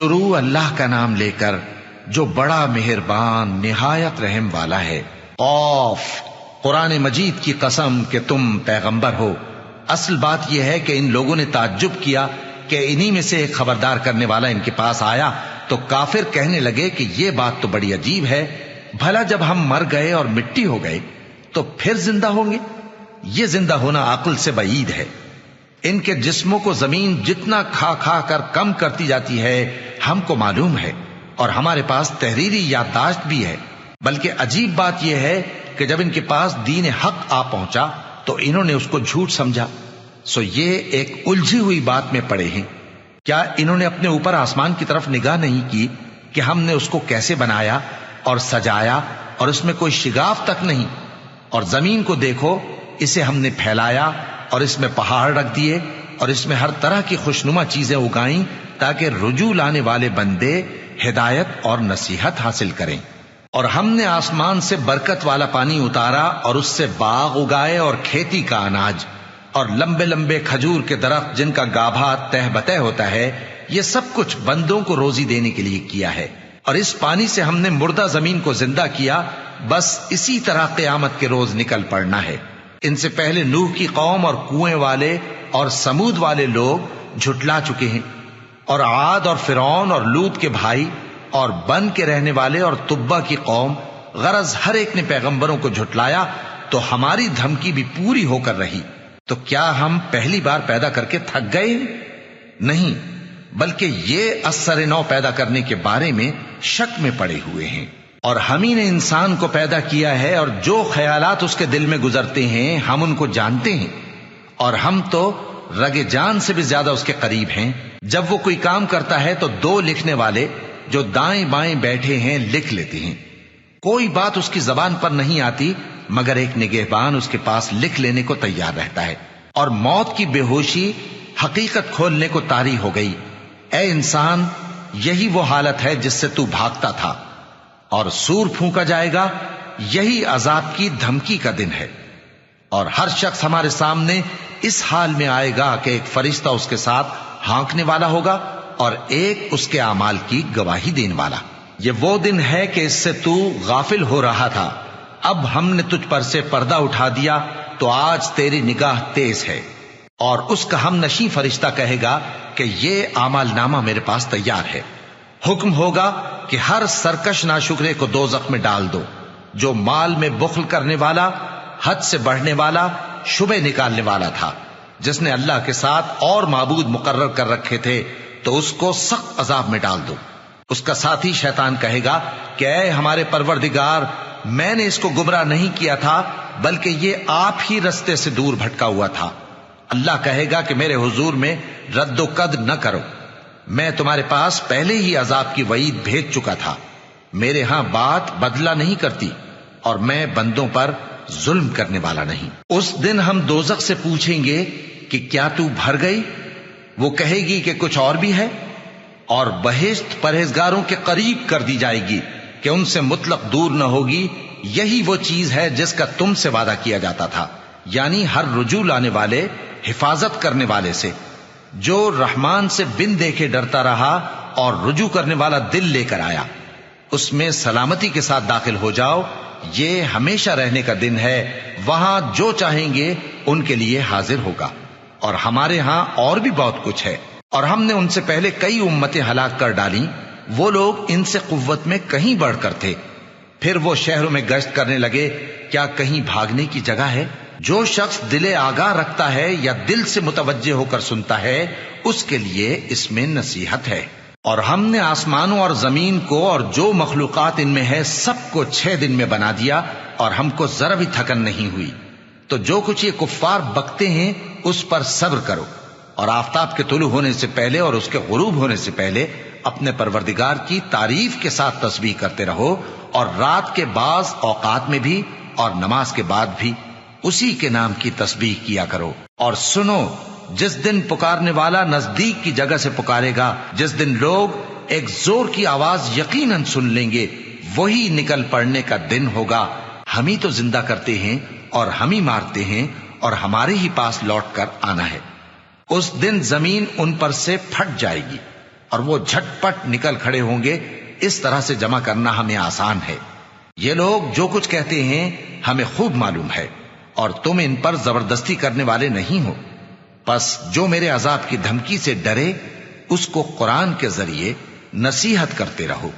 شروع اللہ کا نام لے کر جو بڑا مہربان نہایت رحم والا ہے۔ قاف، قرآن مجید کی قسم کہ تم پیغمبر ہو۔ اصل بات یہ ہے کہ ان لوگوں نے تعجب کیا کہ انہی میں سے ایک خبردار کرنے والا ان کے پاس آیا تو کافر کہنے لگے کہ یہ بات تو بڑی عجیب ہے، بھلا جب ہم مر گئے اور مٹی ہو گئے تو پھر زندہ ہوں گے؟ یہ زندہ ہونا عقل سے بعید ہے۔ ان کے جسموں کو زمین جتنا کھا کھا کر کم کرتی جاتی ہے ہم کو معلوم ہے، اور ہمارے پاس تحریری یادداشت بھی ہے۔ بلکہ عجیب بات یہ ہے کہ جب ان کے پاس دین حق آ پہنچا تو انہوں نے اس کو جھوٹ سمجھا۔ سو یہ ایک الجھی ہوئی بات میں پڑے ہیں۔ کیا انہوں نے اپنے اوپر آسمان کی طرف نگاہ نہیں کی کہ ہم نے اس کو کیسے بنایا اور سجایا، اور اس میں کوئی شگاف تک نہیں؟ اور زمین کو دیکھو، اسے ہم نے پھیلایا اور اس میں پہاڑ رکھ دیے اور اس میں ہر طرح کی خوشنما چیزیں اگائیں تاکہ رجوع لانے والے بندے ہدایت اور نصیحت حاصل کریں۔ اور ہم نے آسمان سے برکت والا پانی اتارا اور اس سے باغ اگائے اور کھیتی کا اناج اور لمبے لمبے کھجور کے درخت جن کا گابھا تہ بتہ ہوتا ہے، یہ سب کچھ بندوں کو روزی دینے کے لیے کیا ہے۔ اور اس پانی سے ہم نے مردہ زمین کو زندہ کیا، بس اسی طرح قیامت کے روز نکل پڑنا ہے۔ ان سے پہلے نوح کی قوم اور کنویں والے اور سمود والے لوگ جھٹلا چکے ہیں، اور عاد اور فرعون اور لوط کے بھائی اور بن کے رہنے والے اور تبا کی قوم، غرض ہر ایک نے پیغمبروں کو جھٹلایا تو ہماری دھمکی بھی پوری ہو کر رہی۔ تو کیا ہم پہلی بار پیدا کر کے تھک گئے؟ نہیں، بلکہ یہ اثر نو پیدا کرنے کے بارے میں شک میں پڑے ہوئے ہیں۔ اور ہم ہی نے انسان کو پیدا کیا ہے، اور جو خیالات اس کے دل میں گزرتے ہیں ہم ان کو جانتے ہیں، اور ہم تو رگ جان سے بھی زیادہ اس کے قریب ہیں۔ جب وہ کوئی کام کرتا ہے تو دو لکھنے والے جو دائیں بائیں بیٹھے ہیں لکھ لیتے ہیں۔ کوئی بات اس کی زبان پر نہیں آتی مگر ایک نگہبان اس کے پاس لکھ لینے کو تیار رہتا ہے۔ اور موت کی بے ہوشی حقیقت کھولنے کو طاری ہو گئی۔ اے انسان، یہی وہ حالت ہے جس سے تو بھاگتا تھا، اور سور پھونکا جائے گا، یہی عذاب کی دھمکی کا دن ہے۔ اور ہر شخص ہمارے سامنے اس حال میں آئے گا کہ ایک فرشتہ اس کے ساتھ ہانکنے والا ہوگا اور ایک اس کے اعمال کی گواہی دینے والا۔ یہ وہ دن ہے کہ اس سے تو غافل ہو رہا تھا، اب ہم نے تجھ پر سے پردہ اٹھا دیا تو آج تیری نگاہ تیز ہے۔ اور اس کا ہم نشیں فرشتہ کہے گا کہ یہ اعمال نامہ میرے پاس تیار ہے۔ حکم ہوگا کہ ہر سرکش ناشکرے کو دوزخ میں ڈال دو، جو مال میں بخل کرنے والا، حد سے بڑھنے والا، شبہ نکالنے والا تھا، جس نے اللہ کے ساتھ اور معبود مقرر کر رکھے تھے، تو اس کو سخت عذاب میں ڈال دو۔ اس کا ساتھی شیطان کہے گا کہ اے ہمارے پروردگار، میں نے اس کو گمراہ نہیں کیا تھا بلکہ یہ آپ ہی رستے سے دور بھٹکا ہوا تھا۔ اللہ کہے گا کہ میرے حضور میں رد و قد نہ کرو، میں تمہارے پاس پہلے ہی عذاب کی وعید بھیج چکا تھا۔ میرے ہاں بات بدلہ نہیں کرتی، اور میں بندوں پر ظلم کرنے والا نہیں۔ اس دن ہم دوزخ سے پوچھیں گے کہ کیا تو بھر گئی؟ وہ کہے گی کہ کچھ اور بھی ہے، اور بہشت پرہیزگاروں کے قریب کر دی جائے گی کہ ان سے مطلق دور نہ ہوگی۔ یہی وہ چیز ہے جس کا تم سے وعدہ کیا جاتا تھا، یعنی ہر رجوع لانے والے، حفاظت کرنے والے سے، جو رحمان سے بن دیکھے ڈرتا رہا اور رجوع کرنے والا دل لے کر آیا، اس میں سلامتی کے ساتھ داخل ہو جاؤ۔ یہ ہمیشہ رہنے کا دن ہے، وہاں جو چاہیں گے ان کے لیے حاضر ہوگا۔ اور ہمارے ہاں اور بھی بہت کچھ ہے، اور ہم نے ان سے پہلے کئی امتیں ہلاک کر ڈالیں، وہ لوگ ان سے قوت میں کہیں بڑھ کر تھے۔ پھر وہ شہروں میں گشت کرنے لگے، کیا کہیں بھاگنے کی جگہ ہے؟ جو شخص دل آگاہ رکھتا ہے یا دل سے متوجہ ہو کر سنتا ہے، اس کے لیے اس میں نصیحت ہے۔ اور ہم نے آسمانوں اور زمین کو اور جو مخلوقات ان میں ہے سب کو 6 دن میں بنا دیا، اور ہم کو ذرا بھی تھکن نہیں ہوئی۔ تو جو کچھ یہ کفار بکتے ہیں اس پر صبر کرو، اور آفتاب کے طلوع ہونے سے پہلے اور اس کے غروب ہونے سے پہلے اپنے پروردگار کی تعریف کے ساتھ تسبیح کرتے رہو، اور رات کے بعض اوقات میں بھی اور نماز کے بعد بھی اسی کے نام کی تسبیح کیا کرو۔ اور سنو، جس دن پکارنے والا نزدیک کی جگہ سے پکارے گا، جس دن لوگ ایک زور کی آواز یقیناً سن لیں گے، وہی نکل پڑنے کا دن ہوگا۔ ہم ہی تو زندہ کرتے ہیں اور ہم ہی مارتے ہیں، اور ہمارے ہی پاس لوٹ کر آنا ہے۔ اس دن زمین ان پر سے پھٹ جائے گی، اور وہ جھٹ پٹ نکل کھڑے ہوں گے، اس طرح سے جمع کرنا ہمیں آسان ہے۔ یہ لوگ جو کچھ کہتے ہیں ہمیں خوب معلوم ہے، اور تم ان پر زبردستی کرنے والے نہیں ہو۔ پس جو میرے عذاب کی دھمکی سے ڈرے، اس کو قرآن کے ذریعے نصیحت کرتے رہو۔